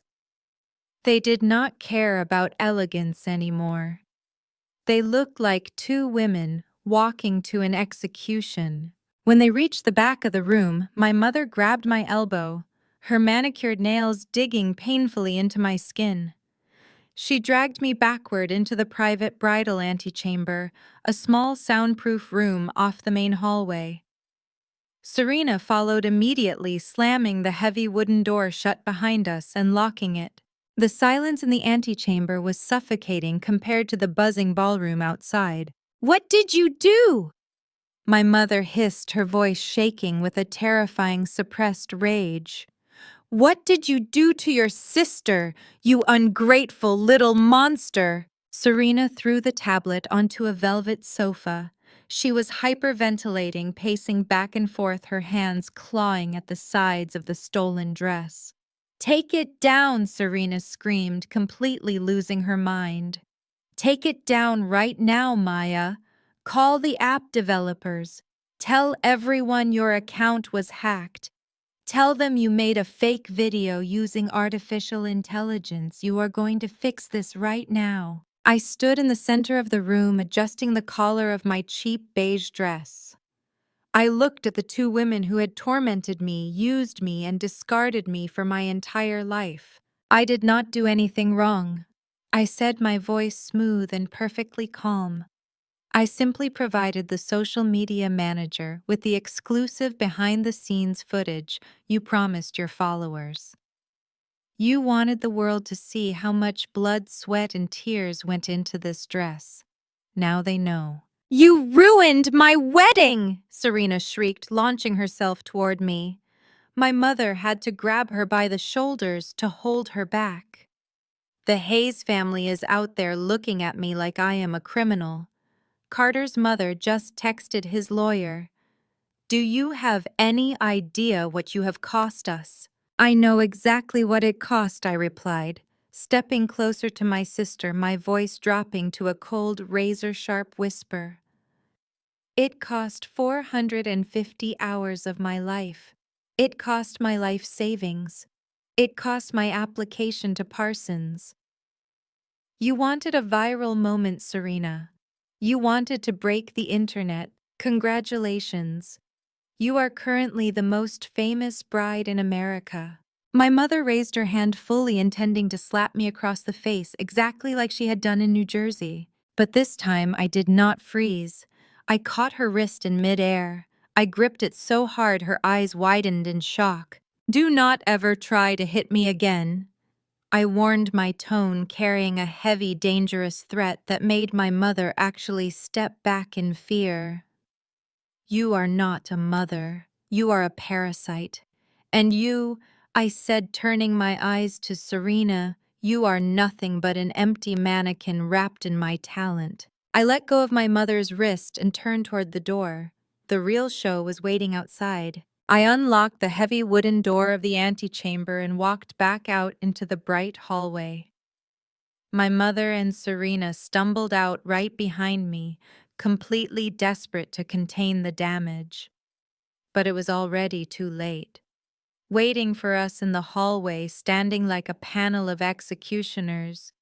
They did not care about elegance anymore. They looked like two women walking to an execution. When they reached the back of the room, my mother grabbed my elbow, her manicured nails digging painfully into my skin. She dragged me backward into the private bridal antechamber, a small soundproof room off the main hallway. Serena followed immediately, slamming the heavy wooden door shut behind us and locking it. The silence in the antechamber was suffocating compared to the buzzing ballroom outside. "What did you do?" My mother hissed, her voice shaking with a terrifying suppressed rage. "What did you do to your sister, you ungrateful little monster?" Serena threw the tablet onto a velvet sofa. She was hyperventilating, pacing back and forth, her hands clawing at the sides of the stolen dress. "Take it down," Serena screamed, completely losing her mind. "Take it down right now, Maya. Call the app developers. Tell everyone your account was hacked. Tell them you made a fake video using artificial intelligence. You are going to fix this right now." I stood in the center of the room, adjusting the collar of my cheap beige dress. I looked at the two women who had tormented me, used me, and discarded me for my entire life. I did not do anything wrong. I said, my voice smooth and perfectly calm. I simply provided the social media manager with the exclusive behind-the-scenes footage you promised your followers. You wanted the world to see how much blood, sweat, and tears went into this dress. Now they know. You ruined my wedding! Serena shrieked, launching herself toward me. My mother had to grab her by the shoulders to hold her back. The Hayes family is out there looking at me like I am a criminal. Carter's mother just texted his lawyer. Do you have any idea what you have cost us? I know exactly what it cost, I replied, stepping closer to my sister, my voice dropping to a cold, razor-sharp whisper. It cost 450 hours of my life. It cost my life savings. It cost my application to Parsons. You wanted a viral moment, Serena. You wanted to break the internet. Congratulations. You are currently the most famous bride in America. My mother raised her hand, fully intending to slap me across the face, exactly like she had done in New Jersey. But this time I did not freeze. I caught her wrist in midair. I gripped it so hard her eyes widened in shock. Do not ever try to hit me again. I warned, my tone carrying a heavy, dangerous threat that made my mother actually step back in fear. You are not a mother. You are a parasite. And you, I said, turning my eyes to Serena, you are nothing but an empty mannequin wrapped in my talent. I let go of my mother's wrist and turned toward the door. The real show was waiting outside. I unlocked the heavy wooden door of the antechamber and walked back out into the bright hallway. My mother and Serena stumbled out right behind me, completely desperate to contain the damage. But it was already too late. Waiting for us in the hallway, standing like a panel of executioners,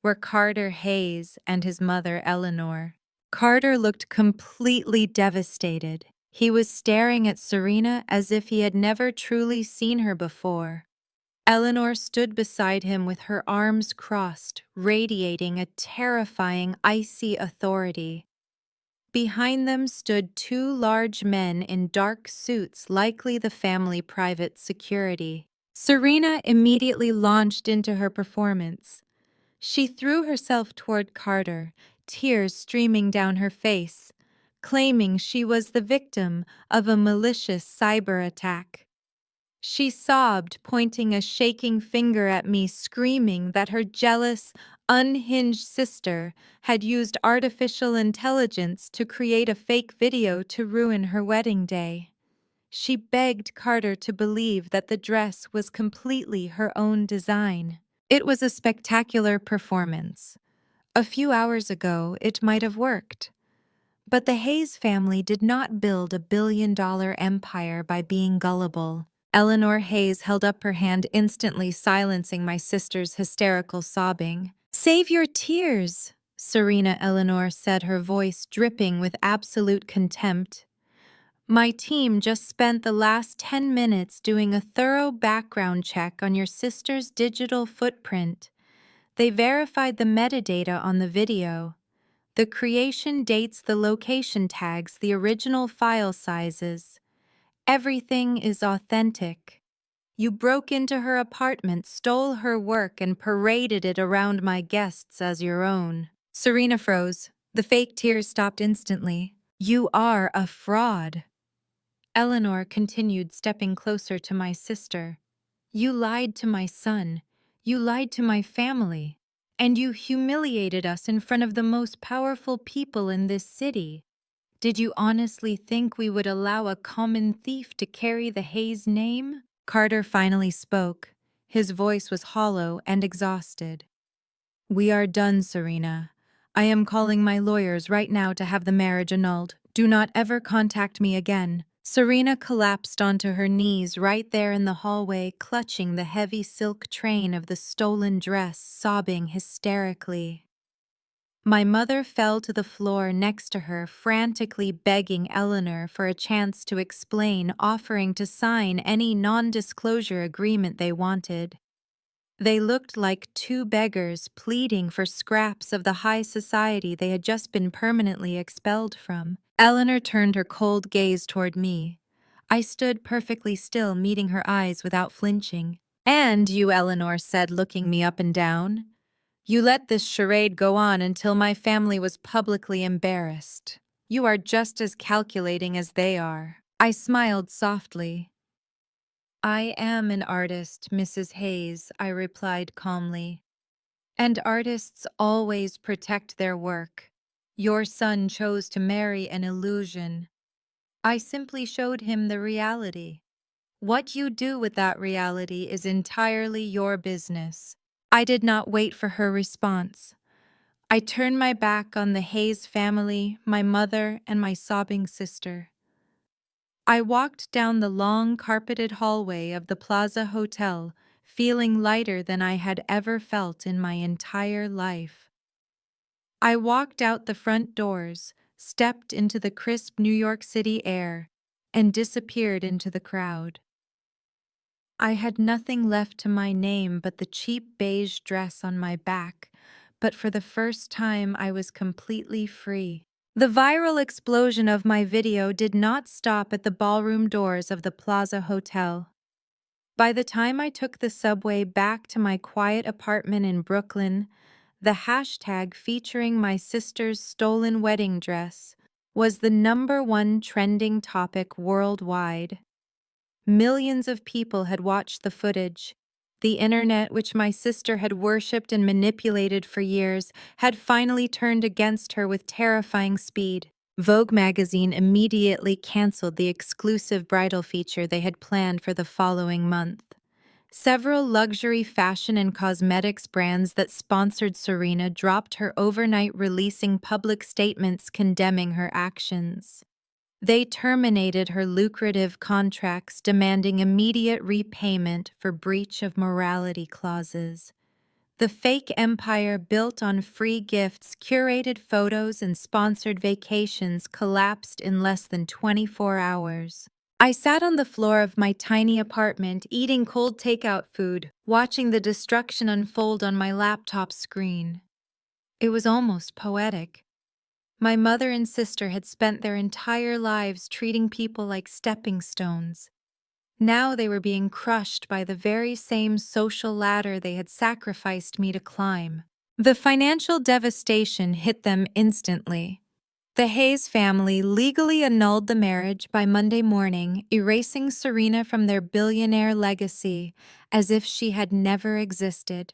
were Carter Hayes and his mother Eleanor. Carter looked completely devastated. He was staring at Serena as if he had never truly seen her before. Eleanor stood beside him with her arms crossed, radiating a terrifying, icy authority. Behind them stood two large men in dark suits, likely the family private security. Serena immediately launched into her performance. She threw herself toward Carter, tears streaming down her face, claiming she was the victim of a malicious cyber attack. She sobbed, pointing a shaking finger at me, screaming that her jealous, unhinged sister had used artificial intelligence to create a fake video to ruin her wedding day. She begged Carter to believe that the dress was completely her own design. It was a spectacular performance. A few hours ago, it might have worked. But the Hayes family did not build a billion-dollar empire by being gullible. Eleanor Hayes held up her hand, instantly silencing my sister's hysterical sobbing. "Save your tears," Serena Eleanor said, her voice dripping with absolute contempt. "My team just spent the last 10 minutes doing a thorough background check on your sister's digital footprint. They verified the metadata on the video. The creation dates, the location tags, the original file sizes. Everything is authentic. You broke into her apartment, stole her work, and paraded it around my guests as your own." Serena froze. The fake tears stopped instantly. "You are a fraud." Eleanor continued, stepping closer to my sister. "You lied to my son. You lied to my family. And you humiliated us in front of the most powerful people in this city. Did you honestly think we would allow a common thief to carry the Hayes name?" Carter finally spoke. His voice was hollow and exhausted. "We are done, Serena. I am calling my lawyers right now to have the marriage annulled. Do not ever contact me again." Serena collapsed onto her knees right there in the hallway, clutching the heavy silk train of the stolen dress, sobbing hysterically. My mother fell to the floor next to her, frantically begging Eleanor for a chance to explain, offering to sign any non-disclosure agreement they wanted. They looked like two beggars pleading for scraps of the high society they had just been permanently expelled from. Eleanor turned her cold gaze toward me. I stood perfectly still, meeting her eyes without flinching. "And you," Eleanor said, looking me up and down. "You let this charade go on until my family was publicly embarrassed. You are just as calculating as they are." I smiled softly. "I am an artist, Mrs. Hayes," I replied calmly. "And artists always protect their work. Your son chose to marry an illusion. I simply showed him the reality. What you do with that reality is entirely your business." I did not wait for her response. I turned my back on the Hayes family, my mother, and my sobbing sister. I walked down the long carpeted hallway of the Plaza Hotel, feeling lighter than I had ever felt in my entire life. I walked out the front doors, stepped into the crisp New York City air, and disappeared into the crowd. I had nothing left to my name but the cheap beige dress on my back, but for the first time I was completely free. The viral explosion of my video did not stop at the ballroom doors of the Plaza Hotel. By the time I took the subway back to my quiet apartment in Brooklyn, the hashtag featuring my sister's stolen wedding dress was the #1 trending topic worldwide. Millions of people had watched the footage. The internet, which my sister had worshipped and manipulated for years, had finally turned against her with terrifying speed. Vogue magazine immediately canceled the exclusive bridal feature they had planned for the following month. Several luxury fashion and cosmetics brands that sponsored Serena dropped her overnight, releasing public statements condemning her actions. They terminated her lucrative contracts, demanding immediate repayment for breach of morality clauses. The fake empire built on free gifts, curated photos, and sponsored vacations collapsed in less than 24 hours. I sat on the floor of my tiny apartment, eating cold takeout food, watching the destruction unfold on my laptop screen. It was almost poetic. My mother and sister had spent their entire lives treating people like stepping stones. Now they were being crushed by the very same social ladder they had sacrificed me to climb. The financial devastation hit them instantly. The Hayes family legally annulled the marriage by Monday morning, erasing Serena from their billionaire legacy as if she had never existed.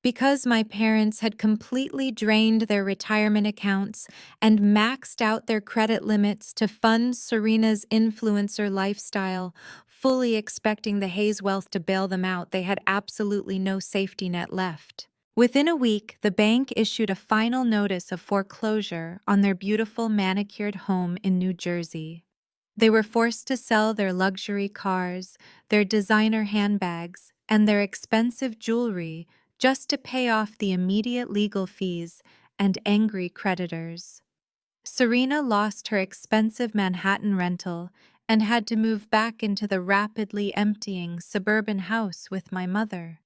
Because my parents had completely drained their retirement accounts and maxed out their credit limits to fund Serena's influencer lifestyle, fully expecting the Hayes wealth to bail them out, they had absolutely no safety net left. Within a week, the bank issued a final notice of foreclosure on their beautiful manicured home in New Jersey. They were forced to sell their luxury cars, their designer handbags, and their expensive jewelry just to pay off the immediate legal fees and angry creditors. Serena lost her expensive Manhattan rental and had to move back into the rapidly emptying suburban house with my mother.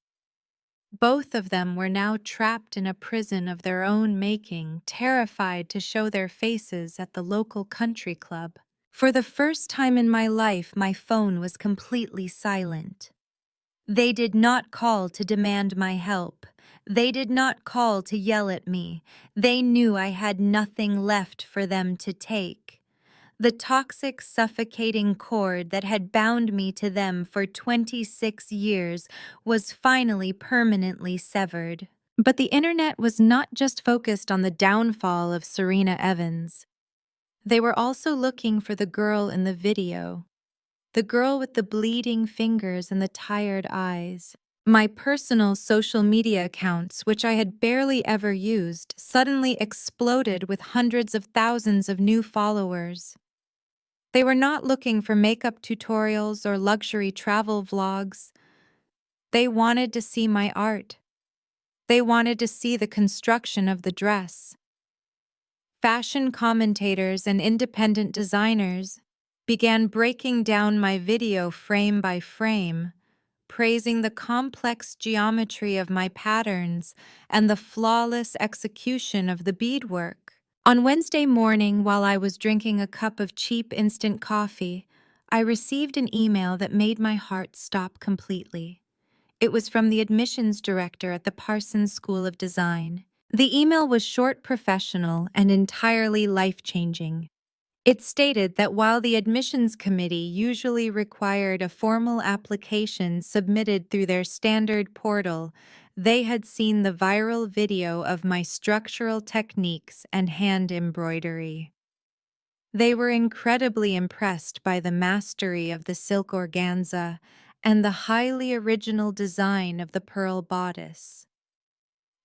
Both of them were now trapped in a prison of their own making, terrified to show their faces at the local country club. For the first time in my life, my phone was completely silent. They did not call to demand my help. They did not call to yell at me. They knew I had nothing left for them to take. The toxic, suffocating cord that had bound me to them for 26 years was finally permanently severed. But the internet was not just focused on the downfall of Serena Evans. They were also looking for the girl in the video. The girl with the bleeding fingers and the tired eyes. My personal social media accounts, which I had barely ever used, suddenly exploded with hundreds of thousands of new followers. They were not looking for makeup tutorials or luxury travel vlogs. They wanted to see my art. They wanted to see the construction of the dress. Fashion commentators and independent designers began breaking down my video frame by frame, praising the complex geometry of my patterns and the flawless execution of the beadwork. On Wednesday morning, while I was drinking a cup of cheap instant coffee, I received an email that made my heart stop completely. It was from the admissions director at the Parsons School of Design. The email was short, professional, and entirely life-changing. It stated that while the admissions committee usually required a formal application submitted through their standard portal, they had seen the viral video of my structural techniques and hand embroidery. They were incredibly impressed by the mastery of the silk organza and the highly original design of the pearl bodice.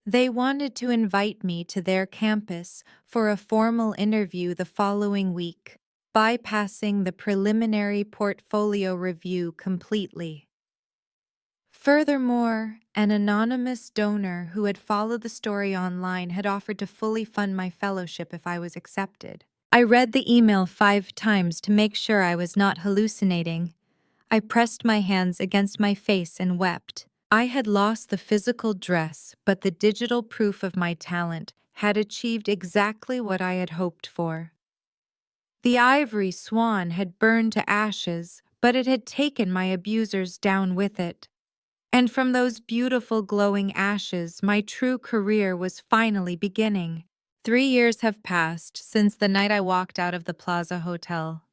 They wanted to invite me to their campus for a formal interview the following week, bypassing the preliminary portfolio review completely. Furthermore, an anonymous donor who had followed the story online had offered to fully fund my fellowship if I was accepted. I read the email 5 times to make sure I was not hallucinating. I pressed my hands against my face and wept. I had lost the physical dress, but the digital proof of my talent had achieved exactly what I had hoped for. The ivory swan had burned to ashes, but it had taken my abusers down with it. And from those beautiful glowing ashes, my true career was finally beginning. 3 years have passed since the night I walked out of the Plaza Hotel.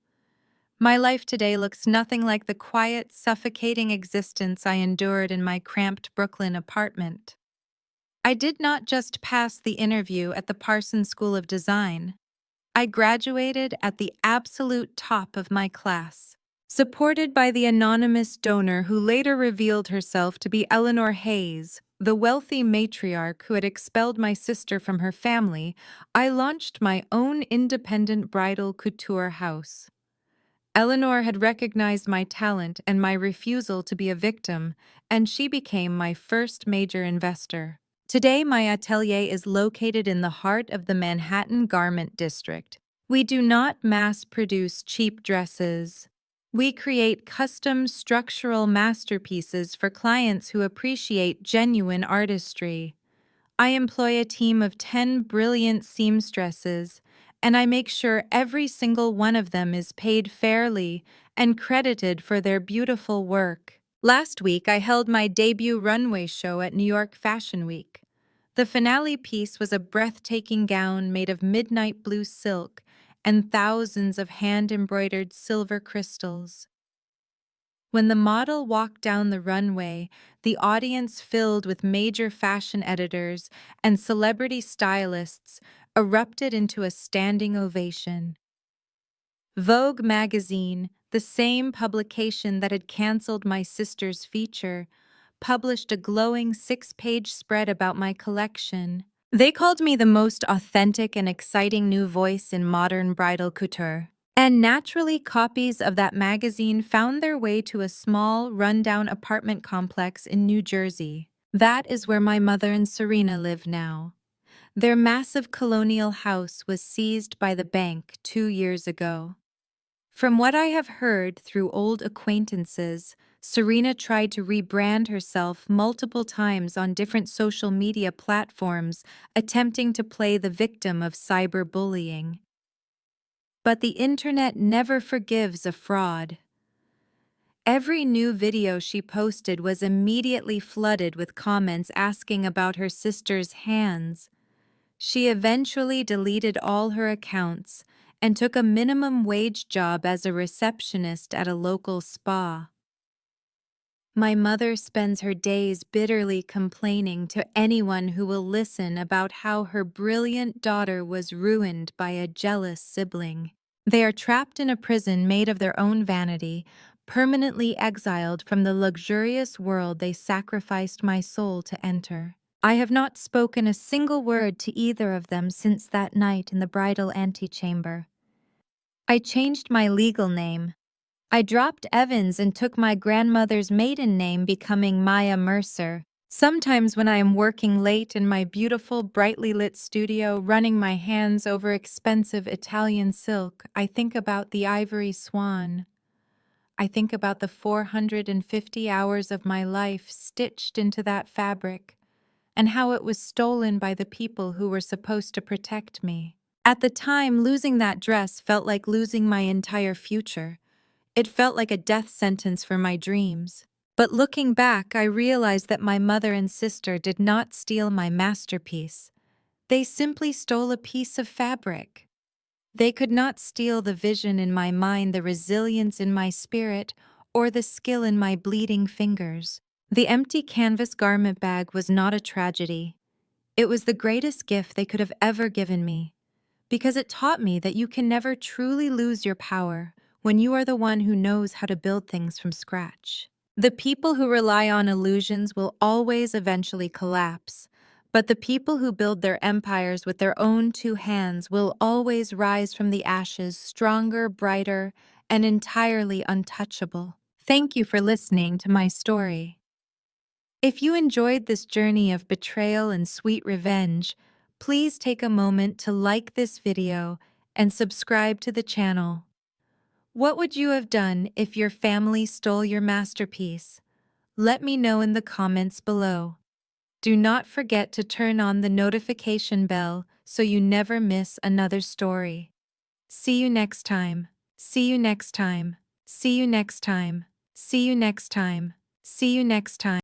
My life today looks nothing like the quiet, suffocating existence I endured in my cramped Brooklyn apartment. I did not just pass the interview at the Parsons School of Design. I graduated at the absolute top of my class, supported by the anonymous donor who later revealed herself to be Clara Hayes, the wealthy matriarch who had expelled my sister from her family. I launched my own independent bridal couture house. Eleanor had recognized my talent and my refusal to be a victim, and she became my first major investor. Today, my atelier is located in the heart of the Manhattan Garment District. We do not mass-produce cheap dresses. We create custom structural masterpieces for clients who appreciate genuine artistry. I employ a team of 10 brilliant seamstresses, and I make sure every single one of them is paid fairly and credited for their beautiful work. Last week, I held my debut runway show at New York Fashion Week. The finale piece was a breathtaking gown made of midnight blue silk and thousands of hand-embroidered silver crystals. When the model walked down the runway, the audience filled with major fashion editors and celebrity stylists erupted into a standing ovation. Vogue magazine, the same publication that had canceled my sister's feature, published a glowing 6-page spread about my collection. They called me the most authentic and exciting new voice in modern bridal couture. And naturally, copies of that magazine found their way to a small, rundown apartment complex in New Jersey. That is where my mother and Serena live now. Their massive colonial house was seized by the bank 2 years ago. From what I have heard through old acquaintances, Serena tried to rebrand herself multiple times on different social media platforms, attempting to play the victim of cyberbullying. But the internet never forgives a fraud. Every new video she posted was immediately flooded with comments asking about her sister's hands. She eventually deleted all her accounts and took a minimum wage job as a receptionist at a local spa. My mother spends her days bitterly complaining to anyone who will listen about how her brilliant daughter was ruined by a jealous sibling. They are trapped in a prison made of their own vanity, permanently exiled from the luxurious world they sacrificed my soul to enter. I have not spoken a single word to either of them since that night in the bridal antechamber. I changed my legal name. I dropped Evans and took my grandmother's maiden name, becoming Maya Mercer. Sometimes when I am working late in my beautiful, brightly lit studio, running my hands over expensive Italian silk, I think about the ivory swan. I think about the 450 hours of my life stitched into that fabric, and how it was stolen by the people who were supposed to protect me. At the time, losing that dress felt like losing my entire future. It felt like a death sentence for my dreams. But looking back, I realized that my mother and sister did not steal my masterpiece. They simply stole a piece of fabric. They could not steal the vision in my mind, the resilience in my spirit, or the skill in my bleeding fingers. The empty canvas garment bag was not a tragedy. It was the greatest gift they could have ever given me, because it taught me that you can never truly lose your power when you are the one who knows how to build things from scratch. The people who rely on illusions will always eventually collapse, but the people who build their empires with their own two hands will always rise from the ashes stronger, brighter, and entirely untouchable. Thank you for listening to my story. If you enjoyed this journey of betrayal and sweet revenge, please take a moment to like this video and subscribe to the channel. What would you have done if your family stole your masterpiece? Let me know in the comments below. Do not forget to turn on the notification bell so you never miss another story. See you next time. See you next time. See you next time. See you next time. See you next time.